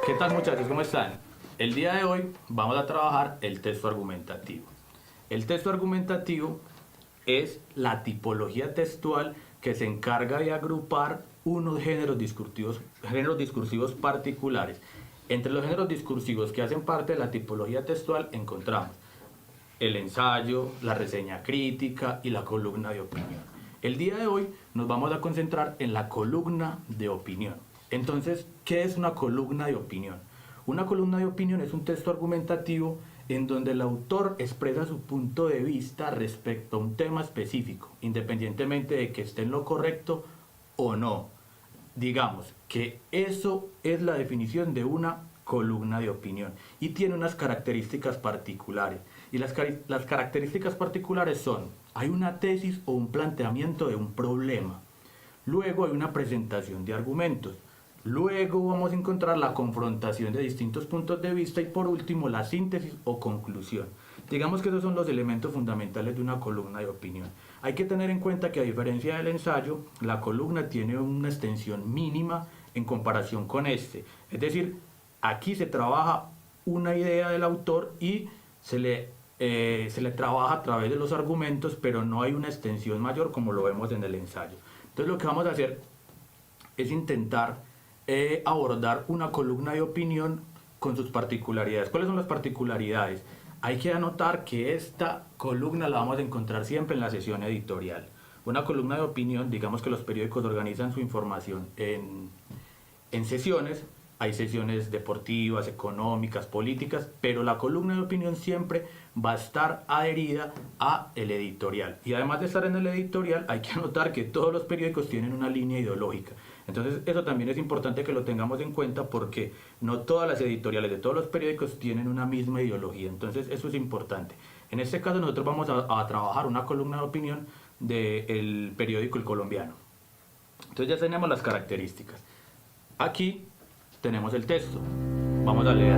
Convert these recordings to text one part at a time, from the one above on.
¿Qué tal, muchachos? ¿Cómo están? El día de hoy vamos a trabajar el texto argumentativo. El texto argumentativo es la tipología textual que se encarga de agrupar unos géneros discursivos particulares. Entre los géneros discursivos que hacen parte de la tipología textual encontramos el ensayo, la reseña crítica y la columna de opinión. El día de hoy nos vamos a concentrar en la columna de opinión. Entonces, ¿qué es una columna de opinión? Una columna de opinión es un texto argumentativo en donde el autor expresa su punto de vista respecto a un tema específico, independientemente de que esté en lo correcto o no. Digamos que eso es la definición de una columna de opinión y tiene unas características particulares. Y las características particulares son: hay una tesis o un planteamiento de un problema, luego hay una presentación de argumentos, luego vamos a encontrar la confrontación de distintos puntos de vista y por último la síntesis o conclusión. Digamos que esos son los elementos fundamentales de una columna de opinión. Hay que tener en cuenta que, a diferencia del ensayo, la columna tiene una extensión mínima en comparación con este. Es decir, aquí se trabaja una idea del autor y se le trabaja a través de los argumentos, pero no hay una extensión mayor como lo vemos en el ensayo. Entonces lo que vamos a hacer es intentar abordar una columna de opinión con sus particularidades. ¿Cuáles son las particularidades? Hay que anotar que esta columna la vamos a encontrar siempre en la sesión editorial. Una columna de opinión, digamos que los periódicos organizan su información en sesiones. Hay sesiones deportivas, económicas, políticas, pero la columna de opinión siempre va a estar adherida a el editorial. Y además de estar en el editorial, hay que anotar que todos los periódicos tienen una línea ideológica. Entonces eso también es importante que lo tengamos en cuenta, porque no todas las editoriales de todos los periódicos tienen una misma ideología. Entonces eso es importante. En este caso nosotros vamos a trabajar una columna de opinión del periódico El Colombiano. Entonces ya tenemos las características. Aquí tenemos el texto. Vamos a leer.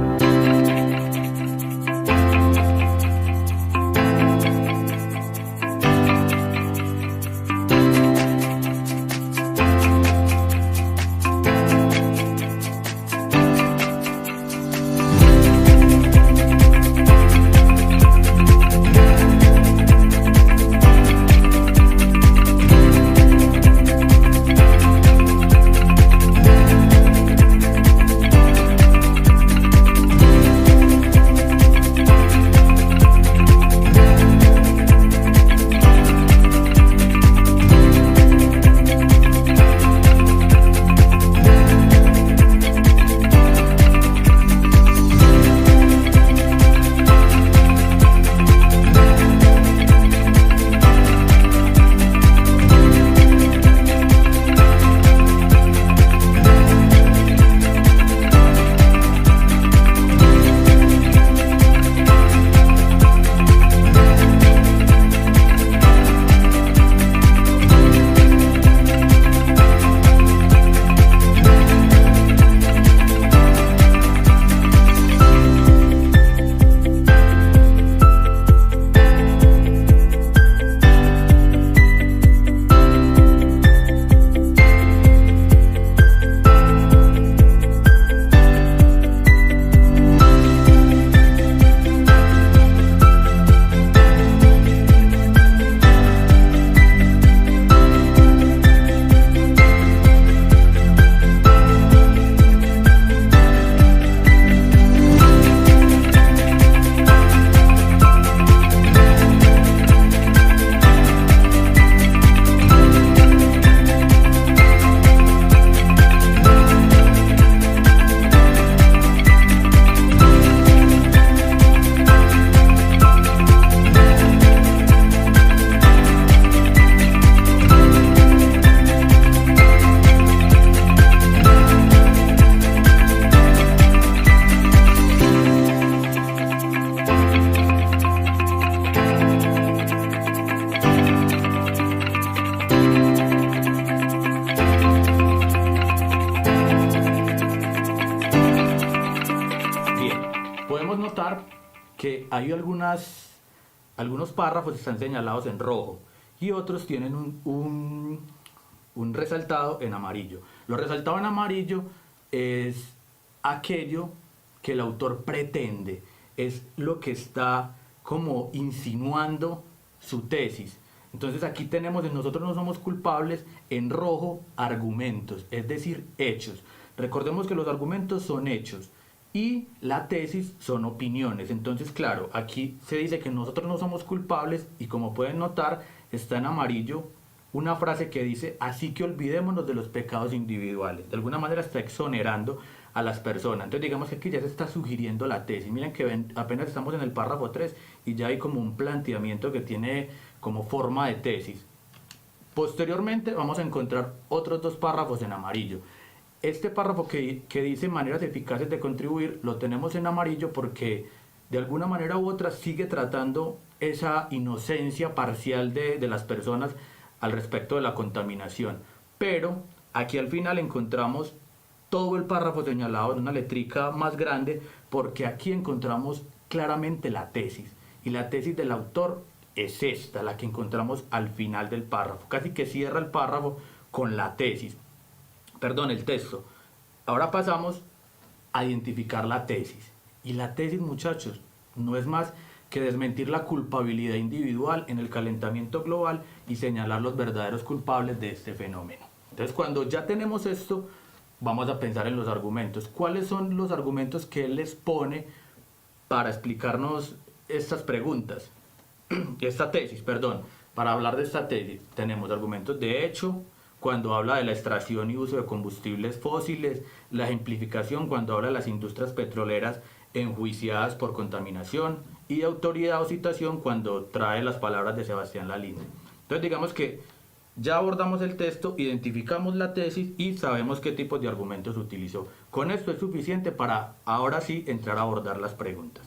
Que hay algunos párrafos que están señalados en rojo y otros tienen un resaltado en amarillo. Lo resaltado en amarillo es aquello que el autor pretende, es lo que está como insinuando su tesis. Entonces aquí tenemos en nosotros no somos culpables, en rojo, argumentos, es decir, hechos. Recordemos que los argumentos son hechos y la tesis son opiniones. Entonces, claro, aquí se dice que nosotros no somos culpables y como pueden notar, está en amarillo una frase que dice, así que olvidémonos de los pecados individuales. De alguna manera está exonerando a las personas. Entonces digamos que aquí ya se está sugiriendo la tesis. Miren que apenas estamos en el párrafo 3 y ya hay como un planteamiento que tiene como forma de tesis. Posteriormente vamos a encontrar otros dos párrafos en amarillo. Este párrafo que dice maneras eficaces de contribuir lo tenemos en amarillo porque de alguna manera u otra sigue tratando esa inocencia parcial de las personas al respecto de la contaminación. Pero aquí al final encontramos todo el párrafo señalado en una letrica más grande porque aquí encontramos claramente la tesis. Y la tesis del autor es esta, la que encontramos al final del párrafo. Casi que cierra el párrafo con la tesis. Perdón, el texto. Ahora pasamos a identificar la tesis. Y la tesis, muchachos, no es más que desmentir la culpabilidad individual en el calentamiento global y señalar los verdaderos culpables de este fenómeno. Entonces, cuando ya tenemos esto, vamos a pensar en los argumentos. ¿Cuáles son los argumentos que él les pone para explicarnos estas preguntas? Esta tesis, perdón. Para hablar de esta tesis, tenemos argumentos de hecho, cuando habla de la extracción y uso de combustibles fósiles, la ejemplificación cuando habla de las industrias petroleras enjuiciadas por contaminación, y de autoridad o citación cuando trae las palabras de Sebastián Lalinde. Entonces digamos que ya abordamos el texto, identificamos la tesis y sabemos qué tipos de argumentos utilizó. Con esto es suficiente para ahora sí entrar a abordar las preguntas.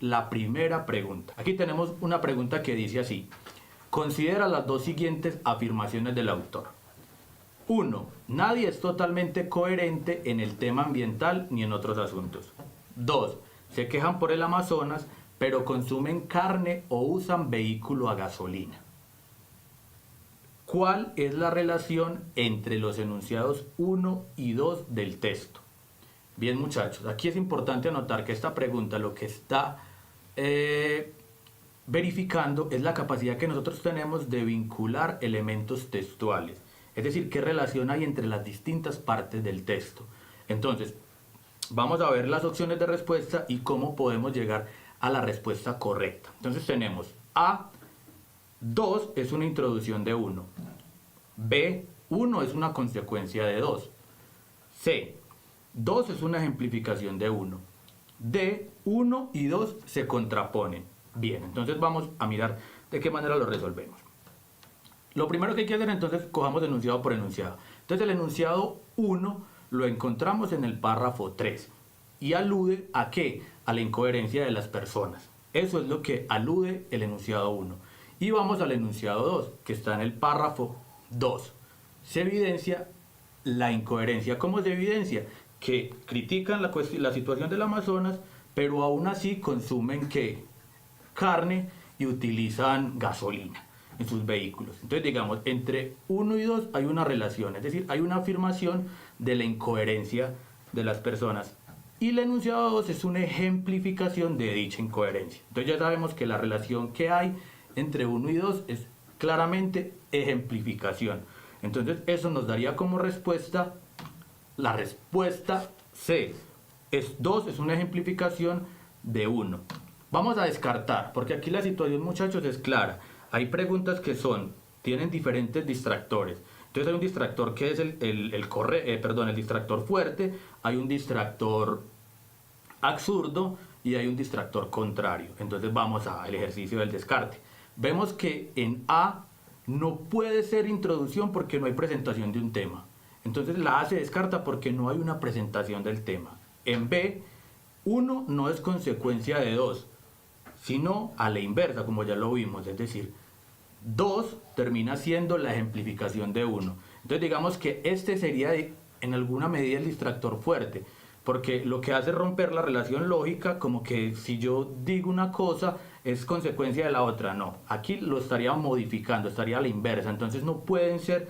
La primera pregunta. Aquí tenemos una pregunta que dice así: considera las dos siguientes afirmaciones del autor. 1. Nadie es totalmente coherente en el tema ambiental ni en otros asuntos. 2. Se quejan por el Amazonas, pero consumen carne o usan vehículo a gasolina. ¿Cuál es la relación entre los enunciados 1 y 2 del texto? Bien, muchachos, aquí es importante anotar que esta pregunta lo que está verificando es la capacidad que nosotros tenemos de vincular elementos textuales, es decir, qué relación hay entre las distintas partes del texto. Entonces, vamos a ver las opciones de respuesta y cómo podemos llegar a la respuesta correcta. Entonces tenemos A, 2 es una introducción de 1, B, 1 es una consecuencia de 2, C, 2 es una ejemplificación de 1, D, 1 y 2 se contraponen. Bien, entonces vamos a mirar de qué manera lo resolvemos. Lo primero que hay que hacer, entonces, cojamos enunciado por enunciado. Entonces el enunciado 1 lo encontramos en el párrafo 3 y alude ¿a qué? A la incoherencia de las personas. Eso es lo que alude el enunciado 1. Y vamos al enunciado 2, que está en el párrafo 2. Se evidencia la incoherencia. ¿Cómo se evidencia? Que critican la situación del Amazonas, pero aún así consumen ¿qué? Carne y utilizan gasolina en sus vehículos. Entonces, digamos, entre 1 y 2 hay una relación, es decir, hay una afirmación de la incoherencia de las personas. Y el enunciado 2 es una ejemplificación de dicha incoherencia. Entonces ya sabemos que la relación que hay entre 1 y 2 es claramente ejemplificación. Entonces eso nos daría como respuesta la respuesta C. 2 es una ejemplificación de 1. Vamos a descartar, porque aquí la situación, muchachos, es clara. Hay preguntas que tienen diferentes distractores. Entonces hay un distractor que es el distractor fuerte, hay un distractor absurdo y hay un distractor contrario. Entonces vamos al ejercicio del descarte. Vemos que en A no puede ser introducción porque no hay presentación de un tema. Entonces la A se descarta porque no hay una presentación del tema. En B, 1 no es consecuencia de 2, sino a la inversa, como ya lo vimos. Es decir, 2 termina siendo la ejemplificación de 1. Entonces digamos que este sería en alguna medida el distractor fuerte, porque lo que hace es romper la relación lógica, como que si yo digo una cosa es consecuencia de la otra. No, aquí lo estaría modificando, estaría a la inversa. Entonces no puede ser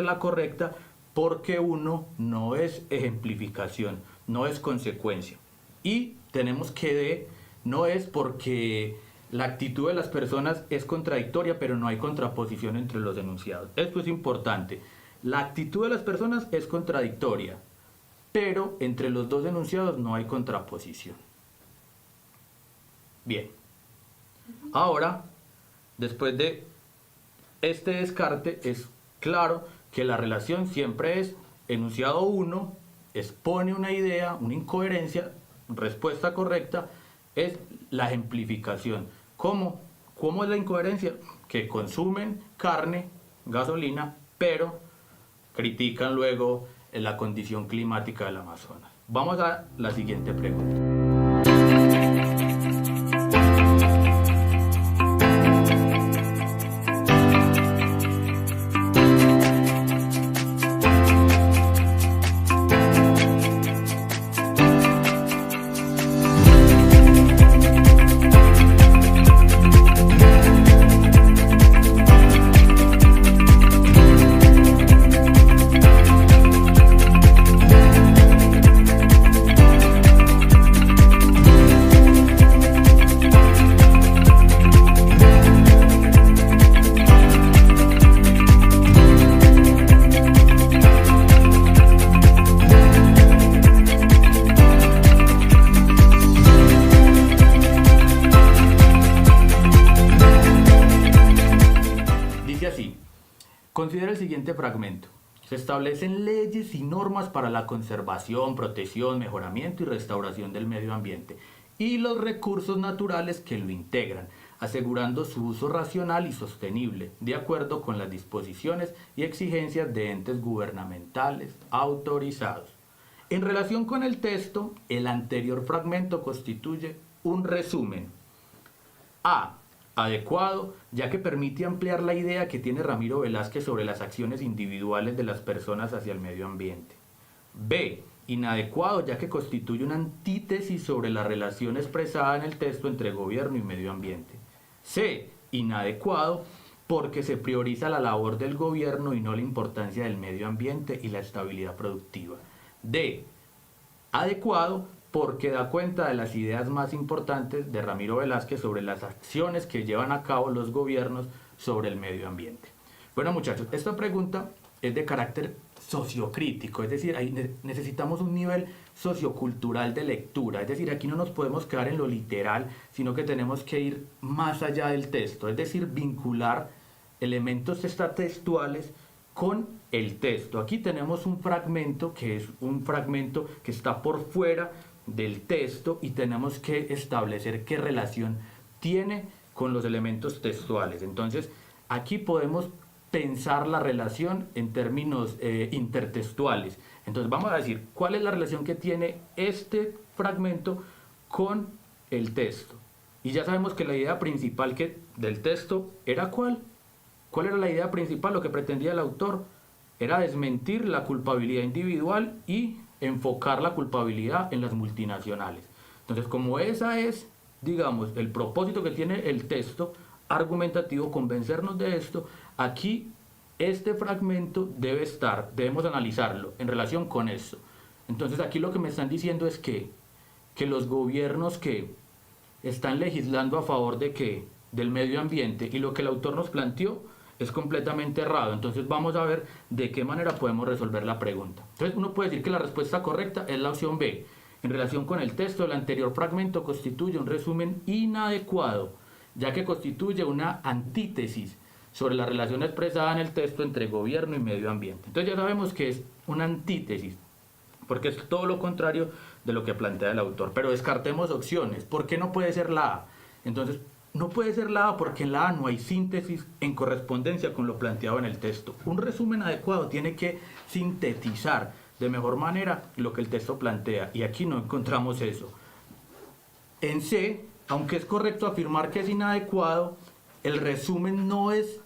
la correcta porque 1 no es ejemplificación, no es consecuencia. Y tenemos que D no es porque la actitud de las personas es contradictoria, pero no hay contraposición entre los enunciados. Esto es importante. La actitud de las personas es contradictoria, pero entre los dos enunciados no hay contraposición. Bien. Ahora, después de este descarte, es claro que la relación siempre es enunciado 1, expone una idea, una incoherencia, respuesta correcta, es la ejemplificación. ¿Cómo? ¿Cómo es la incoherencia? Que consumen carne, gasolina, pero critican luego la condición climática del Amazonas. Vamos a la siguiente pregunta. Considera el siguiente fragmento. Se establecen leyes y normas para la conservación, protección, mejoramiento y restauración del medio ambiente y los recursos naturales que lo integran, asegurando su uso racional y sostenible, de acuerdo con las disposiciones y exigencias de entes gubernamentales autorizados. En relación con el texto, el anterior fragmento constituye un resumen. A. Adecuado, ya que permite ampliar la idea que tiene Ramiro Velázquez sobre las acciones individuales de las personas hacia el medio ambiente. B. Inadecuado, ya que constituye una antítesis sobre la relación expresada en el texto entre gobierno y medio ambiente. C. Inadecuado, porque se prioriza la labor del gobierno y no la importancia del medio ambiente y la estabilidad productiva. D. Adecuado, porque da cuenta de las ideas más importantes de Ramiro Velázquez sobre las acciones que llevan a cabo los gobiernos sobre el medio ambiente. Bueno, muchachos, esta pregunta es de carácter sociocrítico, es decir, ahí necesitamos un nivel sociocultural de lectura, es decir, aquí no nos podemos quedar en lo literal, sino que tenemos que ir más allá del texto, es decir, vincular elementos textuales con el texto. Aquí tenemos un fragmento que es un fragmento que está por fuera del texto y tenemos que establecer qué relación tiene con los elementos textuales. Entonces, aquí podemos pensar la relación en términos intertextuales. Entonces, vamos a decir cuál es la relación que tiene este fragmento con el texto. Y ya sabemos que la idea principal del texto era ¿cuál? ¿Cuál era la idea principal? Lo que pretendía el autor era desmentir la culpabilidad individual y enfocar la culpabilidad en las multinacionales. Entonces, como esa es, digamos, el propósito que tiene el texto argumentativo, convencernos de esto, aquí este fragmento debemos analizarlo en relación con eso. Entonces, aquí lo que me están diciendo es que los gobiernos que están legislando a favor del medio ambiente y lo que el autor nos planteó es completamente errado. Entonces vamos a ver de qué manera podemos resolver la pregunta. Entonces uno puede decir que la respuesta correcta es la opción B. En relación con el texto, el anterior fragmento constituye un resumen inadecuado, ya que constituye una antítesis sobre la relación expresada en el texto entre gobierno y medio ambiente. Entonces ya sabemos que es una antítesis, porque es todo lo contrario de lo que plantea el autor. Pero descartemos opciones. ¿Por qué no puede ser la A? Entonces, no puede ser la A porque en la A no hay síntesis en correspondencia con lo planteado en el texto. Un resumen adecuado tiene que sintetizar de mejor manera lo que el texto plantea, y aquí no encontramos eso. En C, aunque es correcto afirmar que es inadecuado, el resumen no es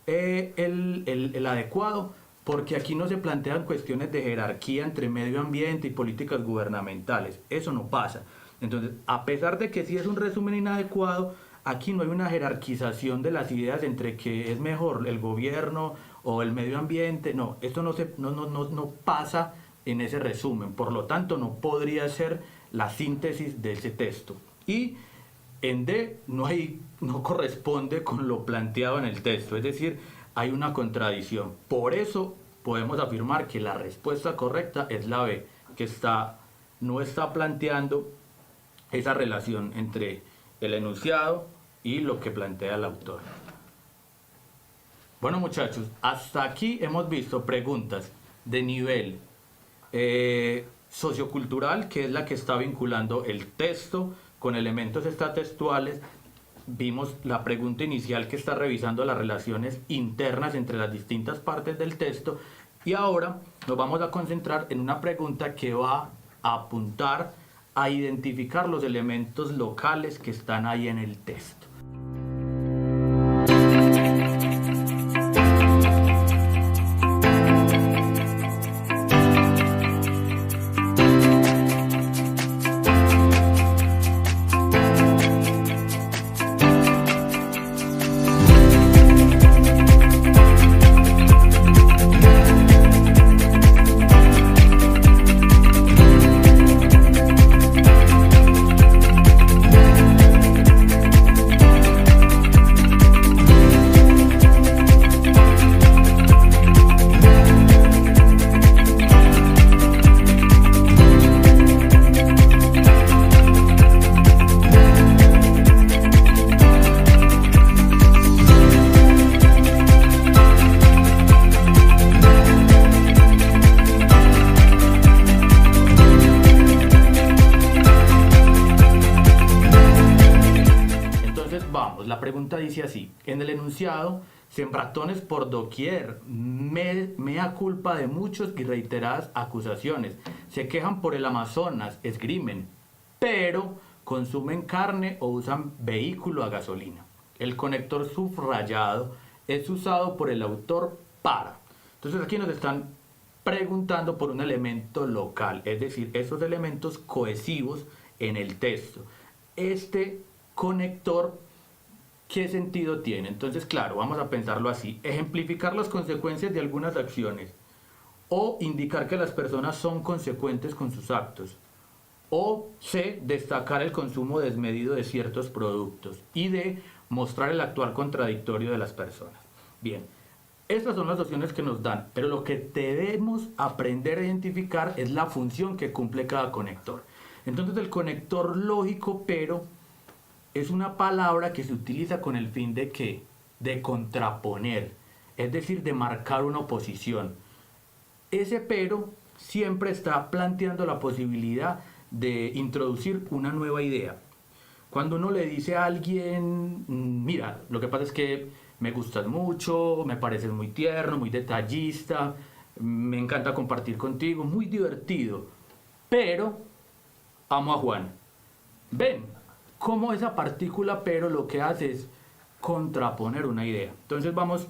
el adecuado, porque aquí no se plantean cuestiones de jerarquía entre medio ambiente y políticas gubernamentales. Eso no pasa. Entonces, a pesar de que sí es un resumen inadecuado, aquí no hay una jerarquización de las ideas entre que es mejor el gobierno o el medio ambiente. No, esto no pasa en ese resumen. Por lo tanto, no podría ser la síntesis de ese texto. Y en D no corresponde con lo planteado en el texto. Es decir, hay una contradicción. Por eso podemos afirmar que la respuesta correcta es la B, que no está planteando esa relación entre el enunciado y lo que plantea el autor. Bueno, muchachos, hasta aquí hemos visto preguntas de nivel sociocultural, que es la que está vinculando el texto con elementos extratextuales. Vimos la pregunta inicial que está revisando las relaciones internas entre las distintas partes del texto, y ahora nos vamos a concentrar en una pregunta que va a apuntar a identificar los elementos locales que están ahí en el texto. La pregunta dice así: en el enunciado, sembratones por doquier, mea culpa de muchos y reiteradas acusaciones, se quejan por el Amazonas, esgrimen, pero consumen carne o usan vehículo a gasolina. El conector subrayado es usado por el autor para. Entonces aquí nos están preguntando por un elemento local, es decir, esos elementos cohesivos en el texto. Este conector, ¿qué sentido tiene? Entonces, claro, vamos a pensarlo así: ejemplificar las consecuencias de algunas acciones, o indicar que las personas son consecuentes con sus actos, o C, destacar el consumo desmedido de ciertos productos, y D, mostrar el actuar contradictorio de las personas. Bien, estas son las opciones que nos dan, pero lo que debemos aprender a identificar es la función que cumple cada conector. Entonces, el conector lógico pero es una palabra que se utiliza con el fin de ¿qué? De contraponer, es decir, de marcar una oposición. Ese pero siempre está planteando la posibilidad de introducir una nueva idea. Cuando uno le dice a alguien: mira, lo que pasa es que me gustas mucho, me pareces muy tierno, muy detallista, me encanta compartir contigo, muy divertido, pero amo a Juan. Ven cómo esa partícula pero lo que hace es contraponer una idea. Entonces vamos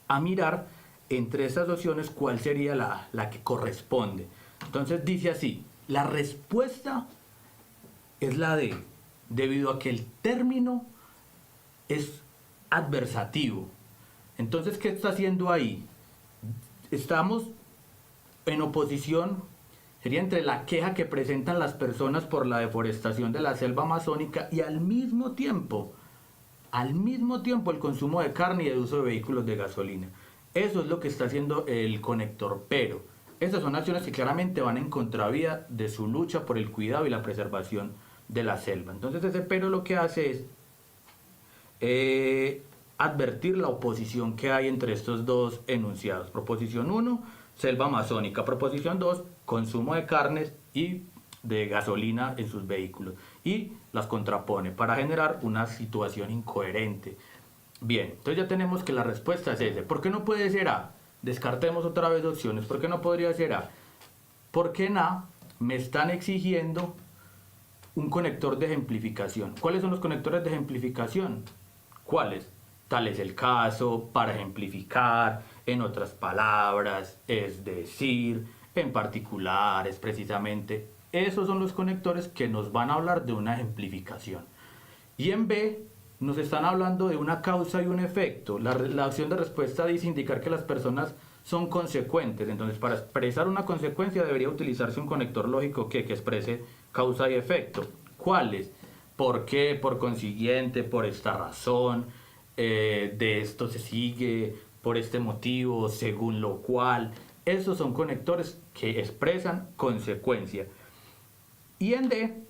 a mirar entre estas opciones cuál sería la que corresponde. Entonces dice así: la respuesta es la D, debido a que el término es adversativo. Entonces, ¿qué está haciendo ahí? Estamos en oposición, sería entre la queja que presentan las personas por la deforestación de la selva amazónica y al mismo tiempo el consumo de carne y el uso de vehículos de gasolina. Eso es lo que está haciendo el conector pero. Estas son acciones que claramente van en contravía de su lucha por el cuidado y la preservación de la selva. Entonces ese pero lo que hace es advertir la oposición que hay entre estos dos enunciados. Proposición 1, selva amazónica. Proposición 2, consumo de carnes y de gasolina en sus vehículos. Y las contrapone para generar una situación incoherente. Bien, entonces ya tenemos que la respuesta es esa. ¿Por qué no puede ser A? Descartemos otra vez opciones. ¿Por qué no podría ser A? Porque en A me están exigiendo un conector de ejemplificación. ¿Cuáles son los conectores de ejemplificación? ¿Cuáles? Tal es el caso, para ejemplificar, en otras palabras, es decir, en particular, es precisamente. Esos son los conectores que nos van a hablar de una ejemplificación. Y en B nos están hablando de una causa y un efecto. La opción de respuesta dice indicar que las personas son consecuentes. Entonces, para expresar una consecuencia debería utilizarse un conector lógico que exprese causa y efecto. ¿Cuáles? ¿Por qué? Por consiguiente, por esta razón, de esto se sigue, por este motivo, según lo cual. Esos son conectores que expresan consecuencia. Y en D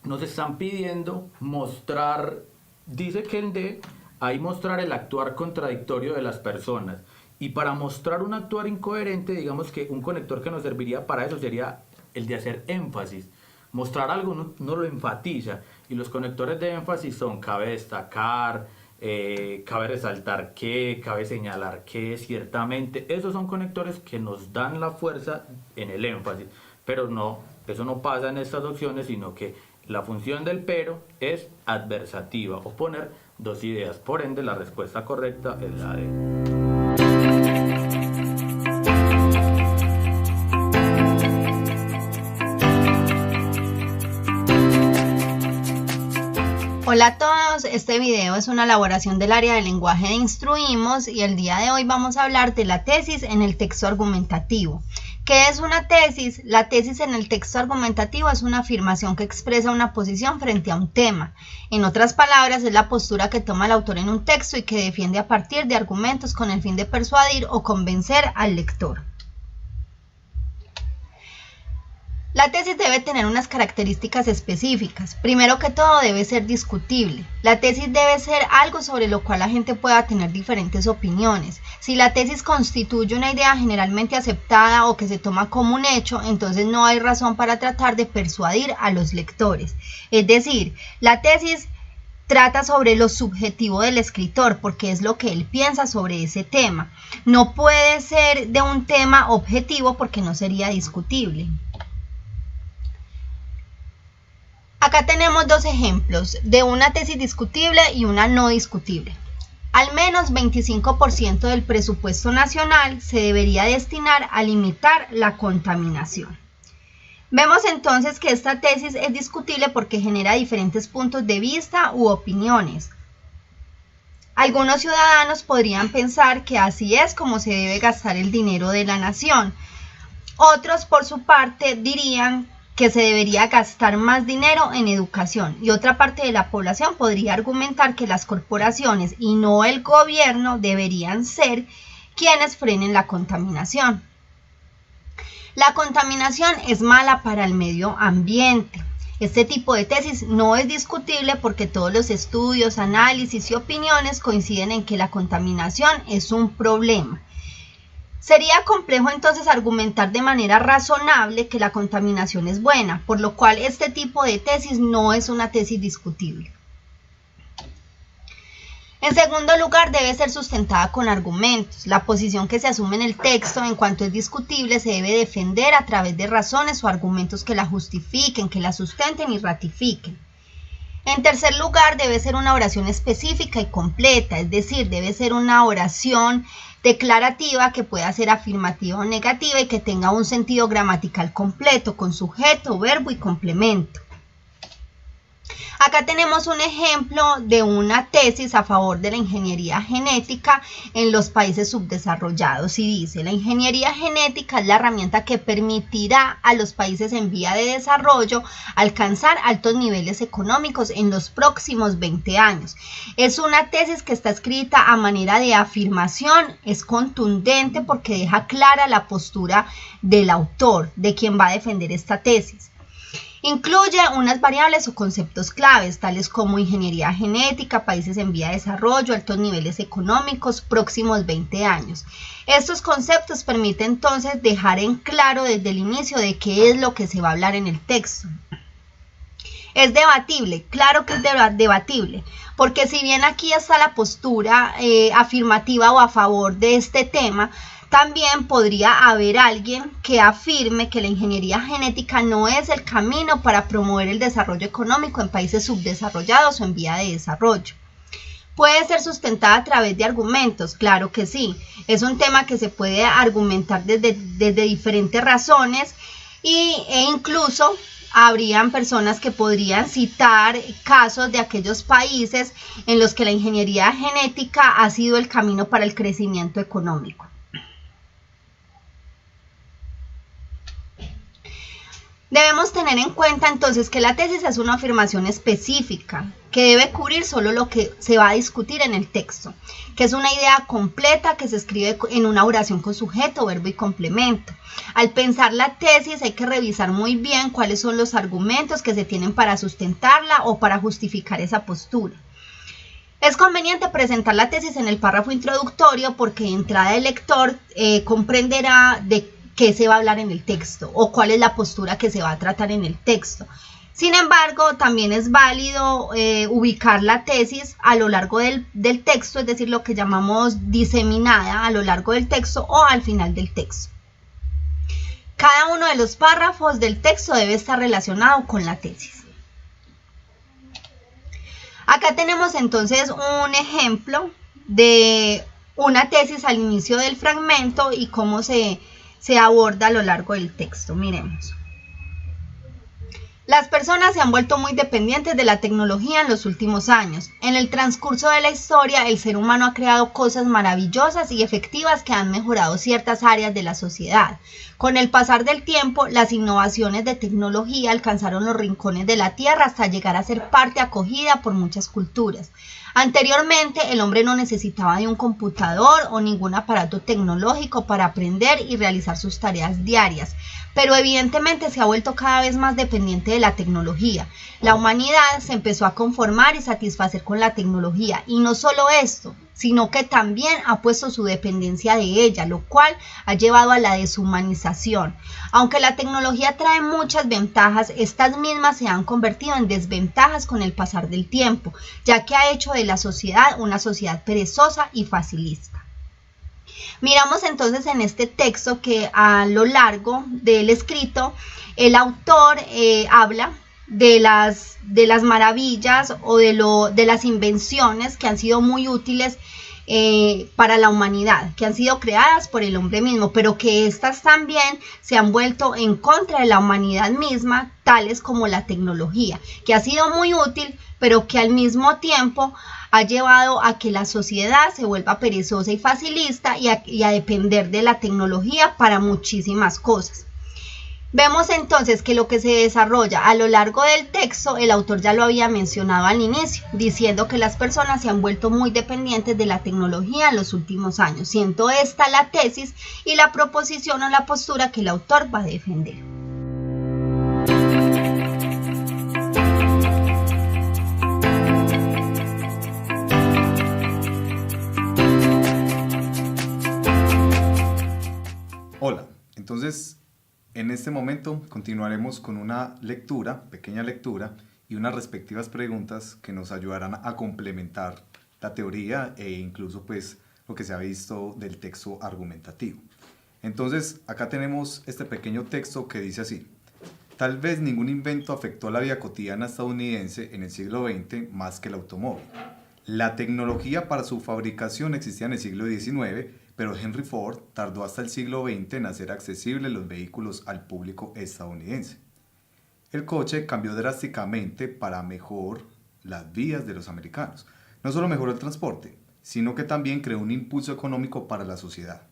nos están pidiendo mostrar, dice que en D hay mostrar el actuar contradictorio de las personas. Y para mostrar un actuar incoherente, digamos que un conector que nos serviría para eso sería el de hacer énfasis. Mostrar algo no lo enfatiza. Y los conectores de énfasis son cabe destacar, cabe resaltar que, cabe señalar que, ciertamente. Esos son conectores que nos dan la fuerza en el énfasis. Pero no, eso no pasa en estas opciones, sino que la función del pero es adversativa, oponer dos ideas. Por ende, la respuesta correcta es la D. Hola a todos, este video es una elaboración del área de lenguaje de Instruimos y el día de hoy vamos a hablar de la tesis en el texto argumentativo. ¿Qué es una tesis? La tesis en el texto argumentativo es una afirmación que expresa una posición frente a un tema. En otras palabras, es la postura que toma el autor en un texto y que defiende a partir de argumentos con el fin de persuadir o convencer al lector. La tesis debe tener unas características específicas. Primero que todo, debe ser discutible. La tesis debe ser algo sobre lo cual la gente pueda tener diferentes opiniones. Si la tesis constituye una idea generalmente aceptada o que se toma como un hecho, entonces no hay razón para tratar de persuadir a los lectores. Es decir, la tesis trata sobre lo subjetivo del escritor, porque es lo que él piensa sobre ese tema. No puede ser de un tema objetivo porque no sería discutible. Acá tenemos dos ejemplos de una tesis discutible y una no discutible. Al menos 25% del presupuesto nacional se debería destinar a limitar la contaminación. Vemos entonces que esta tesis es discutible porque genera diferentes puntos de vista u opiniones. Algunos ciudadanos podrían pensar que así es como se debe gastar el dinero de la nación. Otros, por su parte, dirían que se debería gastar más dinero en educación, y otra parte de la población podría argumentar que las corporaciones y no el gobierno deberían ser quienes frenen la contaminación. La contaminación es mala para el medio ambiente. Este tipo de tesis no es discutible porque todos los estudios, análisis y opiniones coinciden en que la contaminación es un problema. Sería complejo entonces argumentar de manera razonable que la contaminación es buena, por lo cual este tipo de tesis no es una tesis discutible. En segundo lugar, debe ser sustentada con argumentos. La posición que se asume en el texto en cuanto es discutible se debe defender a través de razones o argumentos que la justifiquen, que la sustenten y ratifiquen. En tercer lugar, debe ser una oración específica y completa, es decir, debe ser una oración declarativa que pueda ser afirmativa o negativa y que tenga un sentido gramatical completo con sujeto, verbo y complemento. Acá tenemos un ejemplo de una tesis a favor de la ingeniería genética en los países subdesarrollados y dice: la ingeniería genética es la herramienta que permitirá a los países en vía de desarrollo alcanzar altos niveles económicos en los próximos 20 años. Es una tesis que está escrita a manera de afirmación, es contundente porque deja clara la postura del autor, de quien va a defender esta tesis. Incluye unas variables o conceptos claves, tales como ingeniería genética, países en vía de desarrollo, altos niveles económicos, próximos 20 años. Estos conceptos permiten entonces dejar en claro desde el inicio de qué es lo que se va a hablar en el texto. Es debatible, claro que es debatible, porque si bien aquí está la postura afirmativa o a favor de este tema, también podría haber alguien que afirme que la ingeniería genética no es el camino para promover el desarrollo económico en países subdesarrollados o en vía de desarrollo. ¿Puede ser sustentada a través de argumentos? Claro que sí. Es un tema que se puede argumentar desde diferentes razones e incluso habrían personas que podrían citar casos de aquellos países en los que la ingeniería genética ha sido el camino para el crecimiento económico. Debemos tener en cuenta entonces que la tesis es una afirmación específica que debe cubrir solo lo que se va a discutir en el texto, que es una idea completa que se escribe en una oración con sujeto, verbo y complemento. Al pensar la tesis hay que revisar muy bien cuáles son los argumentos que se tienen para sustentarla o para justificar esa postura. Es conveniente presentar la tesis en el párrafo introductorio porque de entrada el lector comprenderá de qué se va a hablar en el texto o cuál es la postura que se va a tratar en el texto. Sin embargo, también es válido ubicar la tesis a lo largo del texto, es decir, lo que llamamos diseminada a lo largo del texto o al final del texto. Cada uno de los párrafos del texto debe estar relacionado con la tesis. Acá tenemos entonces un ejemplo de una tesis al inicio del fragmento y cómo se aborda a lo largo del texto. Miremos. Las personas se han vuelto muy dependientes de la tecnología en los últimos años. En el transcurso de la historia, el ser humano ha creado cosas maravillosas y efectivas que han mejorado ciertas áreas de la sociedad. Con el pasar del tiempo, las innovaciones de tecnología alcanzaron los rincones de la tierra hasta llegar a ser parte acogida por muchas culturas. Anteriormente, el hombre no necesitaba de un computador o ningún aparato tecnológico para aprender y realizar sus tareas diarias, pero evidentemente se ha vuelto cada vez más dependiente de la tecnología. La humanidad se empezó a conformar y satisfacer con la tecnología, y no solo esto, sino que también ha puesto su dependencia de ella, lo cual ha llevado a la deshumanización. Aunque la tecnología trae muchas ventajas, estas mismas se han convertido en desventajas con el pasar del tiempo, ya que ha hecho de la sociedad una sociedad perezosa y facilista. Miramos entonces en este texto que a lo largo del escrito el autor habla de las maravillas o de las invenciones que han sido muy útiles para la humanidad, que han sido creadas por el hombre mismo, pero que éstas también se han vuelto en contra de la humanidad misma, tales como la tecnología, que ha sido muy útil, pero que al mismo tiempo ha llevado a que la sociedad se vuelva perezosa y facilista y a depender de la tecnología para muchísimas cosas. Vemos entonces que lo que se desarrolla a lo largo del texto, el autor ya lo había mencionado al inicio, diciendo que las personas se han vuelto muy dependientes de la tecnología en los últimos años, siendo esta la tesis y la proposición o la postura que el autor va a defender. Hola, entonces en este momento continuaremos con una pequeña lectura y unas respectivas preguntas que nos ayudarán a complementar la teoría e incluso pues lo que se ha visto del texto argumentativo. Entonces acá tenemos este pequeño texto que dice así: tal vez ningún invento afectó la vida cotidiana estadounidense en el siglo XX más que el automóvil. La tecnología para su fabricación existía en el siglo XIX, pero Henry Ford tardó hasta el siglo XX en hacer accesibles los vehículos al público estadounidense. El coche cambió drásticamente para mejor las vías de los americanos. No solo mejoró el transporte, sino que también creó un impulso económico para la sociedad.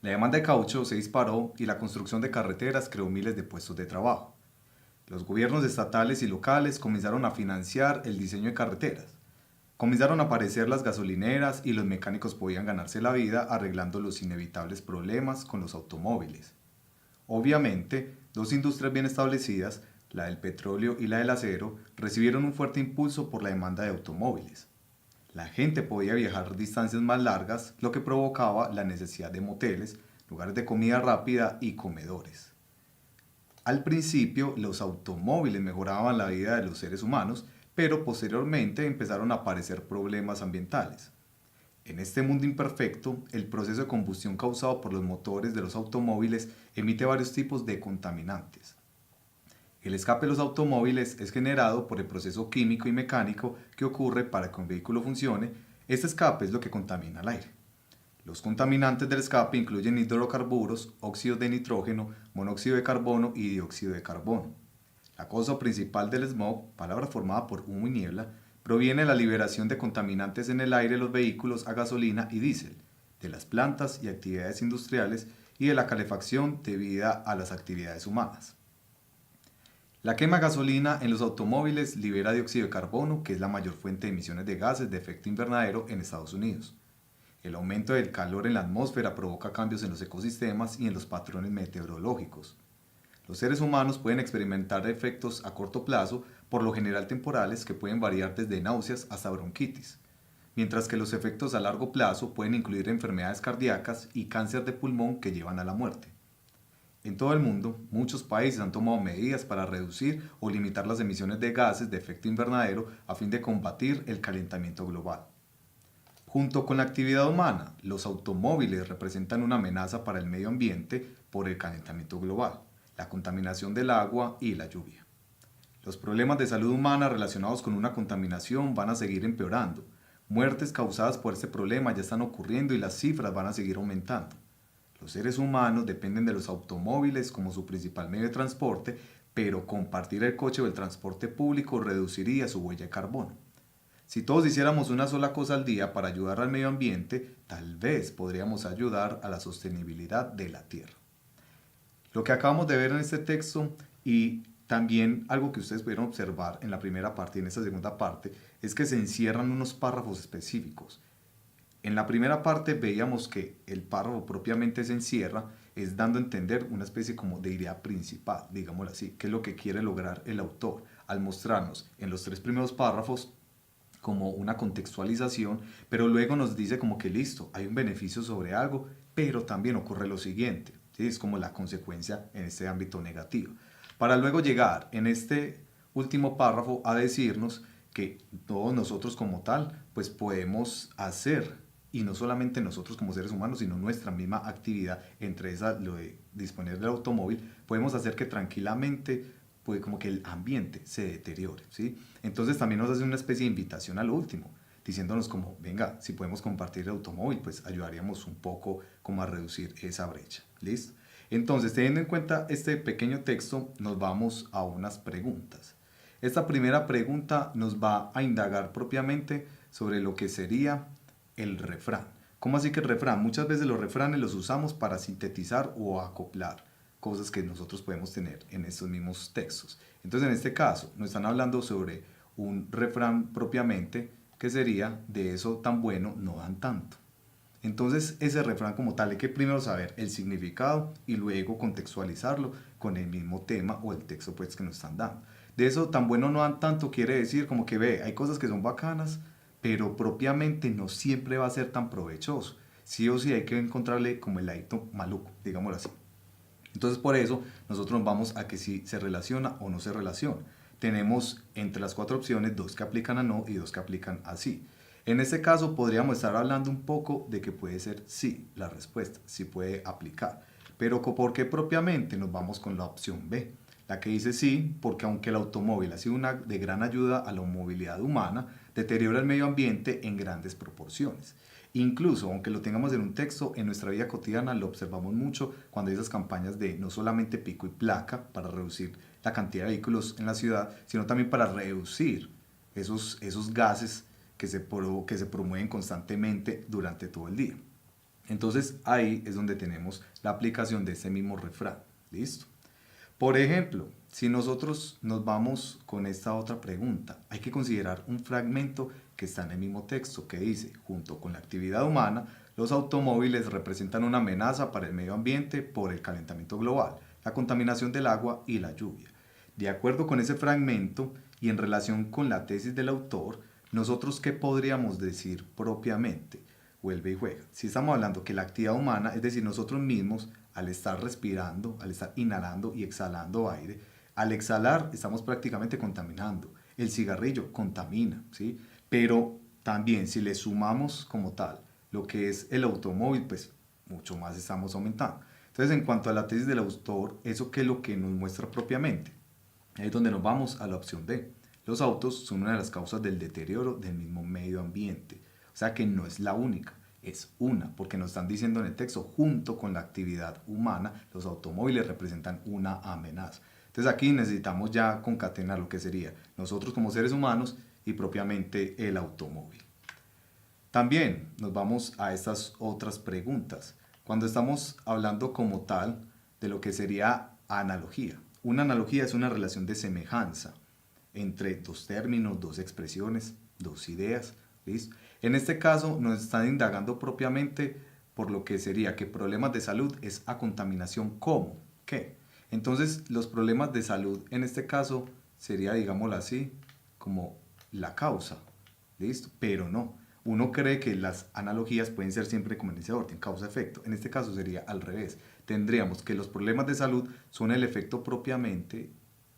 La demanda de caucho se disparó y la construcción de carreteras creó miles de puestos de trabajo. Los gobiernos estatales y locales comenzaron a financiar el diseño de carreteras. Comenzaron a aparecer las gasolineras y los mecánicos podían ganarse la vida arreglando los inevitables problemas con los automóviles. Obviamente, dos industrias bien establecidas, la del petróleo y la del acero, recibieron un fuerte impulso por la demanda de automóviles. La gente podía viajar distancias más largas, lo que provocaba la necesidad de moteles, lugares de comida rápida y comedores. Al principio, los automóviles mejoraban la vida de los seres humanos, pero posteriormente empezaron a aparecer problemas ambientales. En este mundo imperfecto, el proceso de combustión causado por los motores de los automóviles emite varios tipos de contaminantes. El escape de los automóviles es generado por el proceso químico y mecánico que ocurre para que un vehículo funcione. Este escape es lo que contamina el aire. Los contaminantes del escape incluyen hidrocarburos, óxidos de nitrógeno, monóxido de carbono y dióxido de carbono. La causa principal del smog, palabra formada por humo y niebla, proviene de la liberación de contaminantes en el aire de los vehículos a gasolina y diésel, de las plantas y actividades industriales y de la calefacción debida a las actividades humanas. La quema de gasolina en los automóviles libera dióxido de carbono, que es la mayor fuente de emisiones de gases de efecto invernadero en Estados Unidos. El aumento del calor en la atmósfera provoca cambios en los ecosistemas y en los patrones meteorológicos. Los seres humanos pueden experimentar efectos a corto plazo, por lo general temporales, que pueden variar desde náuseas hasta bronquitis, mientras que los efectos a largo plazo pueden incluir enfermedades cardíacas y cáncer de pulmón que llevan a la muerte. En todo el mundo, muchos países han tomado medidas para reducir o limitar las emisiones de gases de efecto invernadero a fin de combatir el calentamiento global. Junto con la actividad humana, los automóviles representan una amenaza para el medio ambiente por el calentamiento global, la contaminación del agua y la lluvia. Los problemas de salud humana relacionados con una contaminación van a seguir empeorando. Muertes causadas por este problema ya están ocurriendo y las cifras van a seguir aumentando. Los seres humanos dependen de los automóviles como su principal medio de transporte, pero compartir el coche o el transporte público reduciría su huella de carbono. Si todos hiciéramos una sola cosa al día para ayudar al medio ambiente, tal vez podríamos ayudar a la sostenibilidad de la Tierra. Lo que acabamos de ver en este texto y también algo que ustedes pudieron observar en la primera parte y en esta segunda parte es que se encierran unos párrafos específicos. En la primera parte veíamos que el párrafo propiamente se encierra es dando a entender una especie como de idea principal, digámoslo así, que es lo que quiere lograr el autor al mostrarnos en los 3 primeros párrafos como una contextualización, pero luego nos dice como que listo, hay un beneficio sobre algo, pero también ocurre lo siguiente, ¿sí? Es como la consecuencia en este ámbito negativo. Para luego llegar en este último párrafo a decirnos que todos nosotros como tal, pues podemos hacer, y no solamente nosotros como seres humanos, sino nuestra misma actividad, entre esas lo de disponer del automóvil, podemos hacer que tranquilamente pues como que el ambiente se deteriore, ¿sí? Entonces también nos hace una especie de invitación a lo último, diciéndonos como, venga, si podemos compartir el automóvil, pues ayudaríamos un poco como a reducir esa brecha, ¿listo? Entonces, teniendo en cuenta este pequeño texto, nos vamos a unas preguntas. Esta primera pregunta nos va a indagar propiamente sobre lo que sería el refrán. ¿Cómo así que el refrán? Muchas veces los refranes los usamos para sintetizar o acoplar cosas que nosotros podemos tener en estos mismos textos. Entonces, en este caso, nos están hablando sobre un refrán propiamente, que sería, de eso tan bueno no dan tanto. Entonces, ese refrán como tal hay que primero saber el significado y luego contextualizarlo con el mismo tema o el texto pues que nos están dando. De eso tan bueno no dan tanto quiere decir como que ve, hay cosas que son bacanas, pero propiamente no siempre va a ser tan provechoso. Sí o sí hay que encontrarle como el ladito maluco, digámoslo así. Entonces por eso nosotros nos vamos a que si se relaciona o no se relaciona. Tenemos entre las 4 opciones 2 que aplican a no y 2 que aplican a sí. En este caso podríamos estar hablando un poco de que puede ser sí la respuesta, sí puede aplicar. Pero ¿por qué propiamente nos vamos con la opción B? La que dice sí, porque aunque el automóvil ha sido de gran ayuda a la movilidad humana, deteriora el medio ambiente en grandes proporciones. Incluso, aunque lo tengamos en un texto, en nuestra vida cotidiana lo observamos mucho cuando hay esas campañas de no solamente pico y placa para reducir la cantidad de vehículos en la ciudad, sino también para reducir esos gases que se promueven constantemente durante todo el día. Entonces ahí es donde tenemos la aplicación de ese mismo refrán. ¿Listo? Por ejemplo, si nosotros nos vamos con esta otra pregunta, hay que considerar un fragmento que está en el mismo texto que dice, junto con la actividad humana, los automóviles representan una amenaza para el medio ambiente por el calentamiento global, la contaminación del agua y la lluvia. De acuerdo con ese fragmento y en relación con la tesis del autor, nosotros ¿qué podríamos decir propiamente? Vuelve y juega. Si estamos hablando que la actividad humana, es decir, nosotros mismos, al estar respirando, al estar inhalando y exhalando aire, al exhalar estamos prácticamente contaminando. El cigarrillo contamina, ¿sí? Pero también si le sumamos como tal lo que es el automóvil, pues mucho más estamos aumentando. Entonces, en cuanto a la tesis del autor, ¿eso qué es lo que nos muestra propiamente? Ahí es donde nos vamos a la opción D. Los autos son una de las causas del deterioro del mismo medio ambiente. O sea que no es la única, es una, porque nos están diciendo en el texto, junto con la actividad humana, los automóviles representan una amenaza. Entonces aquí necesitamos ya concatenar lo que sería nosotros como seres humanos y propiamente el automóvil. También nos vamos a estas otras preguntas. Cuando estamos hablando como tal de lo que sería analogía. Una analogía es una relación de semejanza entre dos términos, dos expresiones, dos ideas. ¿Listo? En este caso nos están indagando propiamente por lo que sería que problemas de salud es a contaminación ¿cómo? ¿Qué? Entonces los problemas de salud en este caso sería, digámoslo así, como la causa. ¿Listo? Pero no. Uno cree que las analogías pueden ser siempre como en ese orden, causa-efecto. En este caso sería al revés. Tendríamos que los problemas de salud son el efecto propiamente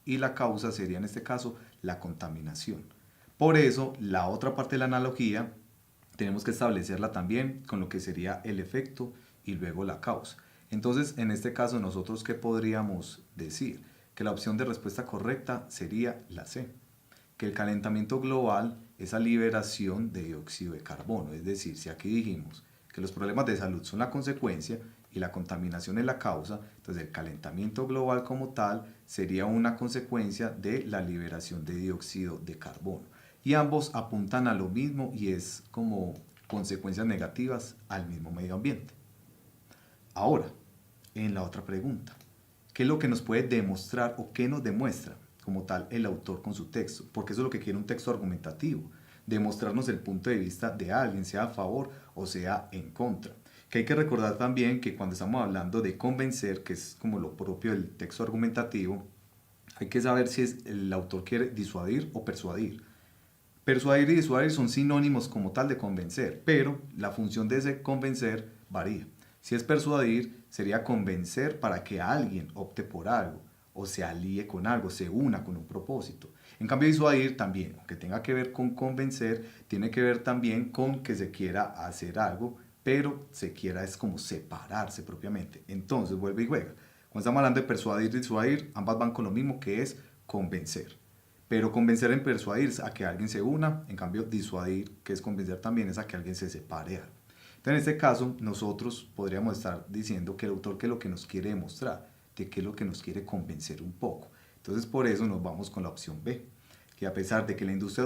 y la causa sería en este caso la contaminación. Por eso, la otra parte de la analogía tenemos que establecerla también con lo que sería el efecto y luego la causa. Entonces, en este caso, nosotros ¿qué podríamos decir? Que la opción de respuesta correcta sería la C. Que el calentamiento global es la liberación de dióxido de carbono. Es decir, si aquí dijimos que los problemas de salud son la consecuencia y la contaminación es la causa, entonces el calentamiento global como tal sería una consecuencia de la liberación de dióxido de carbono. Y ambos apuntan a lo mismo y es como consecuencias negativas al mismo medio ambiente. Ahora, en la otra pregunta, ¿qué es lo que nos puede demostrar o qué nos demuestra como tal el autor con su texto? Porque eso es lo que quiere un texto argumentativo, demostrarnos el punto de vista de alguien, sea a favor o sea en contra. Que hay que recordar también que cuando estamos hablando de convencer, que es como lo propio del texto argumentativo, hay que saber si el autor quiere disuadir o persuadir. Persuadir y disuadir son sinónimos como tal de convencer, pero la función de ese convencer varía. Si es persuadir, sería convencer para que alguien opte por algo, o se alíe con algo, se una con un propósito. En cambio, disuadir también, aunque tenga que ver con convencer, tiene que ver también con que se quiera hacer algo, pero se quiera es como separarse propiamente. Entonces, vuelve y juega. Cuando estamos hablando de persuadir y disuadir, ambas van con lo mismo que es convencer. Pero convencer en persuadir es a que alguien se una, en cambio disuadir, que es convencer también, es a que alguien se separe. Entonces, en este caso, nosotros podríamos estar diciendo que el autor que es lo que nos quiere demostrar, de qué es lo que nos quiere convencer un poco. Entonces, por eso nos vamos con la opción B, que a pesar de que la industria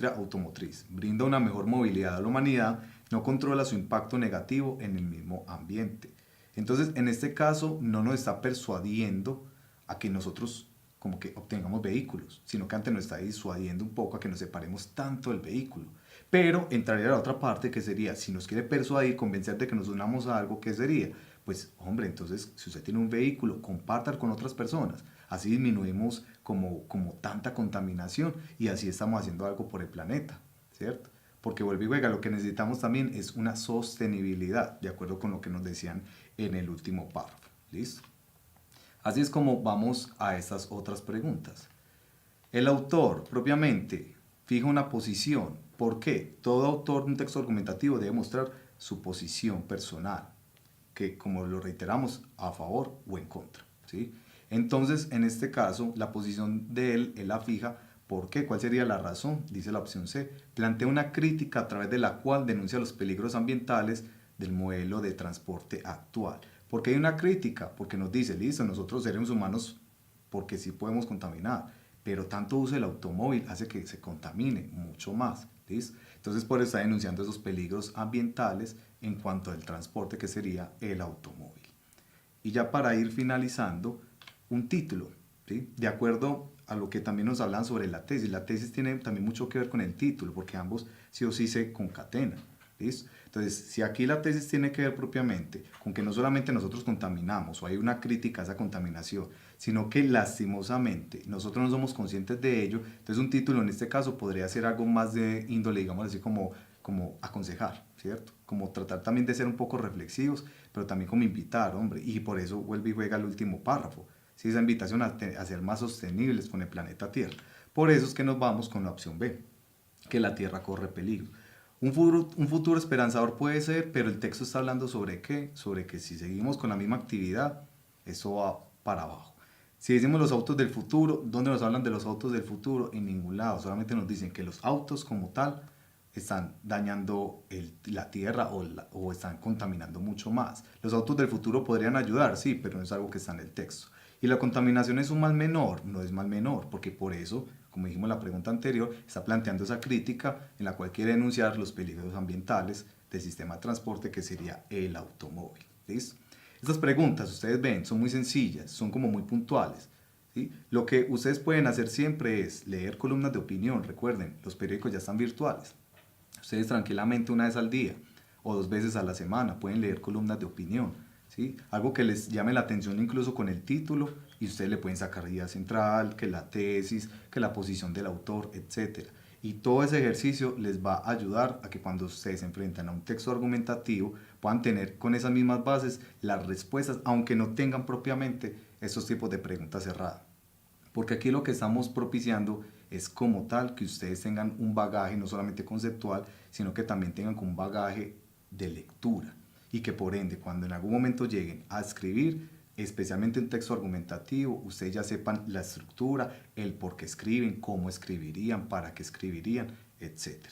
automotriz brinda una mejor movilidad a la humanidad, no controla su impacto negativo en el mismo ambiente. Entonces, en este caso, no nos está persuadiendo a que nosotros como que obtengamos vehículos, sino que antes nos está disuadiendo un poco a que nos separemos tanto del vehículo. Pero entraría a la otra parte que sería, si nos quiere persuadir, convencer de que nos unamos a algo, ¿qué sería? Pues, hombre, entonces, si usted tiene un vehículo, compártalo con otras personas. Así disminuimos como tanta contaminación y así estamos haciendo algo por el planeta, ¿cierto? Porque vuelve y juega, lo que necesitamos también es una sostenibilidad, de acuerdo con lo que nos decían en el último párrafo. ¿Listo? Así es como vamos a estas otras preguntas. El autor, propiamente, fija una posición. ¿Por qué? Todo autor de un texto argumentativo debe mostrar su posición personal, que como lo reiteramos, a favor o en contra, ¿sí? Entonces, en este caso, la posición de él la fija ¿Por qué? ¿Cuál sería la razón? Dice la opción C. Plantea una crítica a través de la cual denuncia los peligros ambientales del modelo de transporte actual. ¿Por qué hay una crítica? Porque nos dice, listo, nosotros seres humanos, porque sí podemos contaminar, pero tanto uso del automóvil hace que se contamine mucho más, ¿listo? Entonces por eso está denunciando esos peligros ambientales en cuanto al transporte que sería el automóvil. Y ya para ir finalizando, un título, ¿sí? De acuerdo a lo que también nos hablan sobre la tesis tiene también mucho que ver con el título, porque ambos sí o sí se concatenan, ¿listo? Entonces, si aquí la tesis tiene que ver propiamente con que no solamente nosotros contaminamos o hay una crítica a esa contaminación, sino que lastimosamente nosotros no somos conscientes de ello, entonces un título en este caso podría ser algo más de índole, digamos así, como aconsejar, ¿cierto? Como tratar también de ser un poco reflexivos, pero también como invitar, hombre, y por eso vuelve y juega el último párrafo, ¿sí? Esa invitación a ser más sostenibles con el planeta Tierra. Por eso es que nos vamos con la opción B, que la Tierra corre peligro. Un futuro esperanzador puede ser, pero el texto está hablando sobre qué, sobre que si seguimos con la misma actividad, eso va para abajo. Si decimos los autos del futuro, ¿dónde nos hablan de los autos del futuro? En ningún lado, solamente nos dicen que los autos como tal están dañando la tierra o están contaminando mucho más. Los autos del futuro podrían ayudar, sí, pero no es algo que está en el texto. Y la contaminación es un mal menor, no es mal menor, porque por eso, como dijimos en la pregunta anterior, está planteando esa crítica en la cual quiere denunciar los peligros ambientales del sistema de transporte que sería el automóvil. ¿Listo? Estas preguntas, ustedes ven, son muy sencillas, son como muy puntuales, ¿sí? Lo que ustedes pueden hacer siempre es leer columnas de opinión. Recuerden, los periódicos ya están virtuales. Ustedes tranquilamente una vez al día o 2 veces a la semana pueden leer columnas de opinión, ¿sí? Algo que les llame la atención incluso con el título, y ustedes le pueden sacar idea central, que la tesis, que la posición del autor, etc. Y todo ese ejercicio les va a ayudar a que cuando ustedes se enfrentan a un texto argumentativo puedan tener con esas mismas bases las respuestas, aunque no tengan propiamente esos tipos de preguntas cerradas. Porque aquí lo que estamos propiciando es como tal que ustedes tengan un bagaje no solamente conceptual, sino que también tengan un bagaje de lectura, y que por ende cuando en algún momento lleguen a escribir, especialmente un texto argumentativo, ustedes ya sepan la estructura, el por qué escriben, cómo escribirían, para qué escribirían, etc.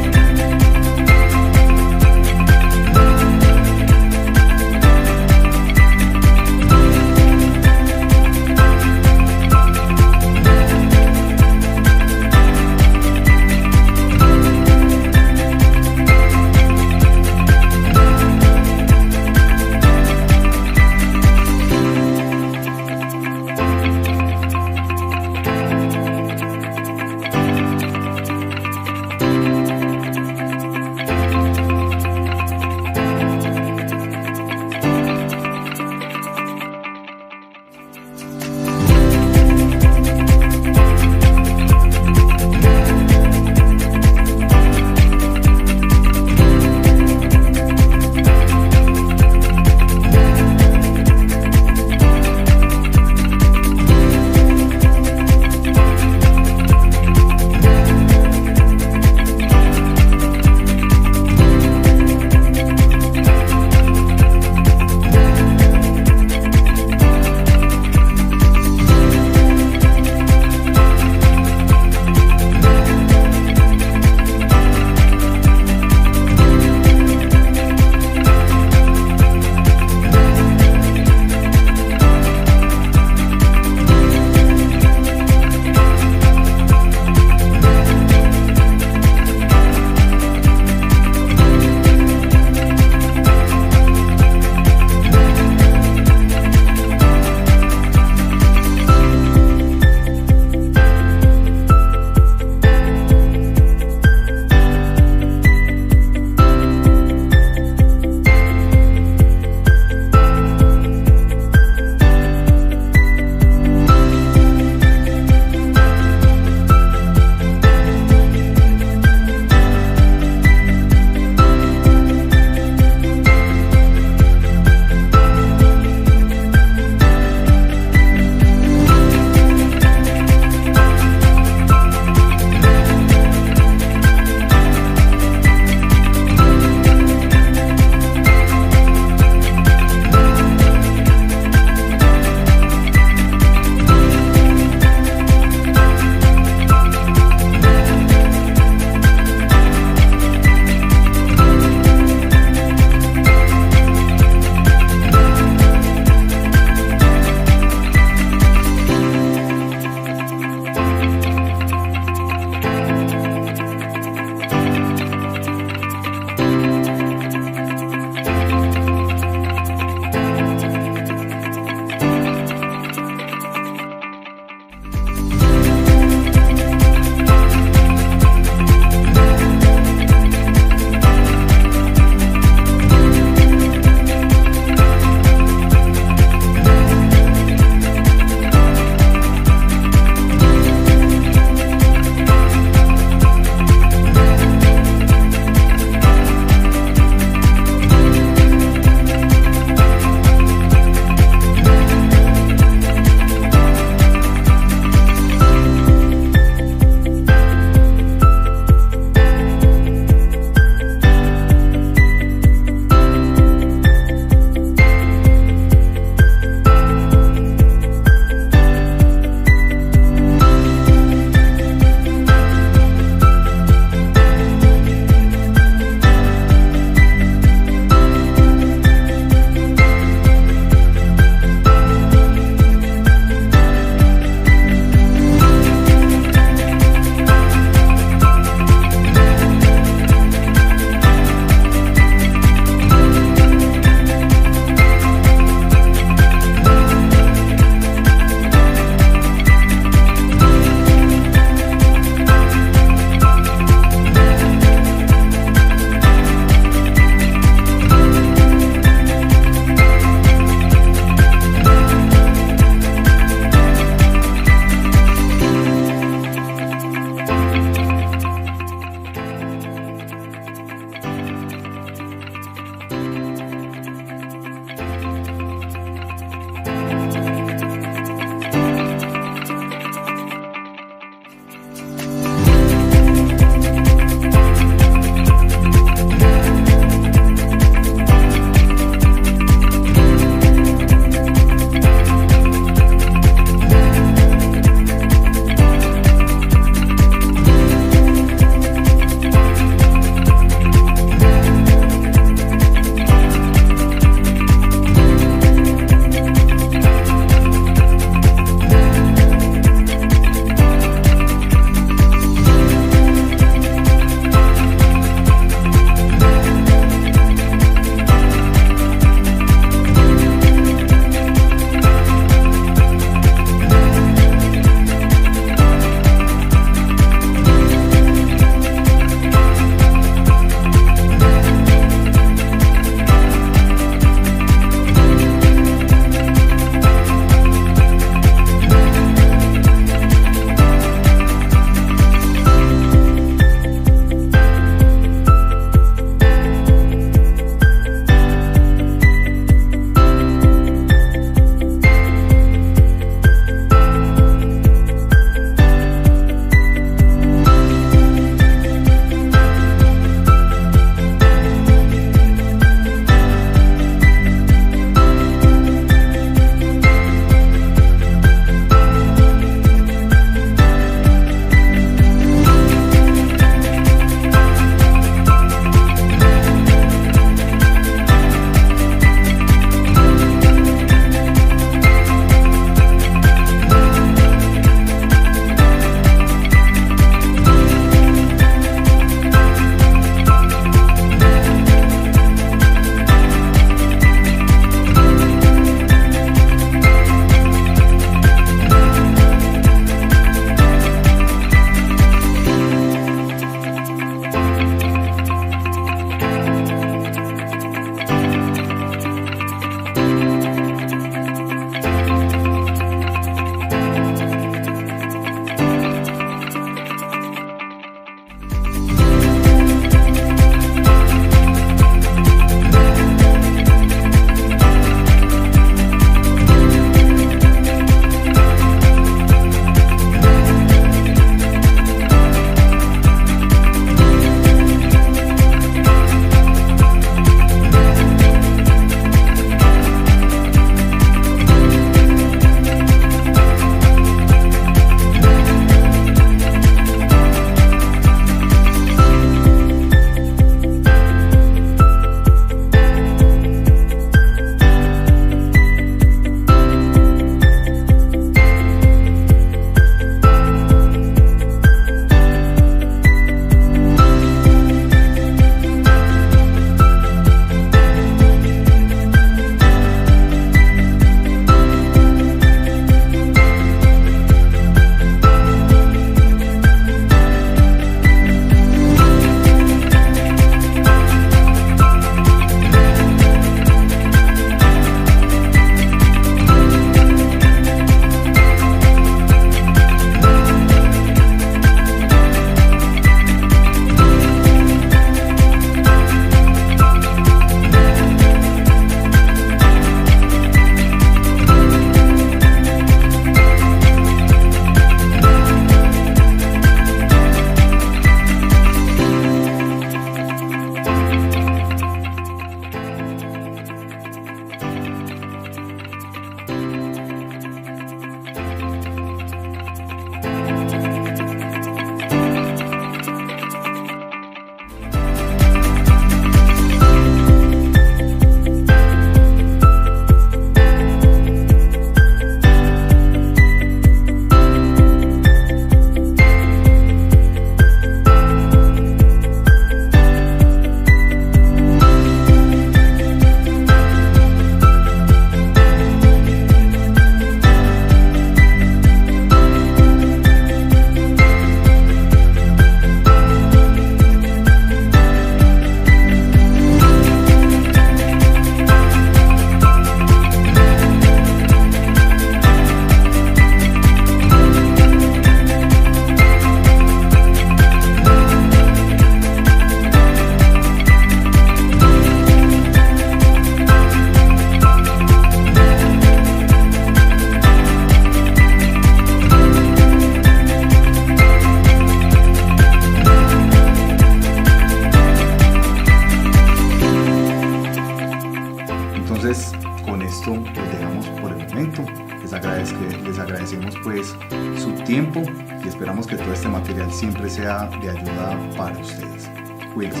con esto los dejamos por el momento. Les agradecemos pues su tiempo y esperamos que todo este material siempre sea de ayuda para ustedes. Cuídense.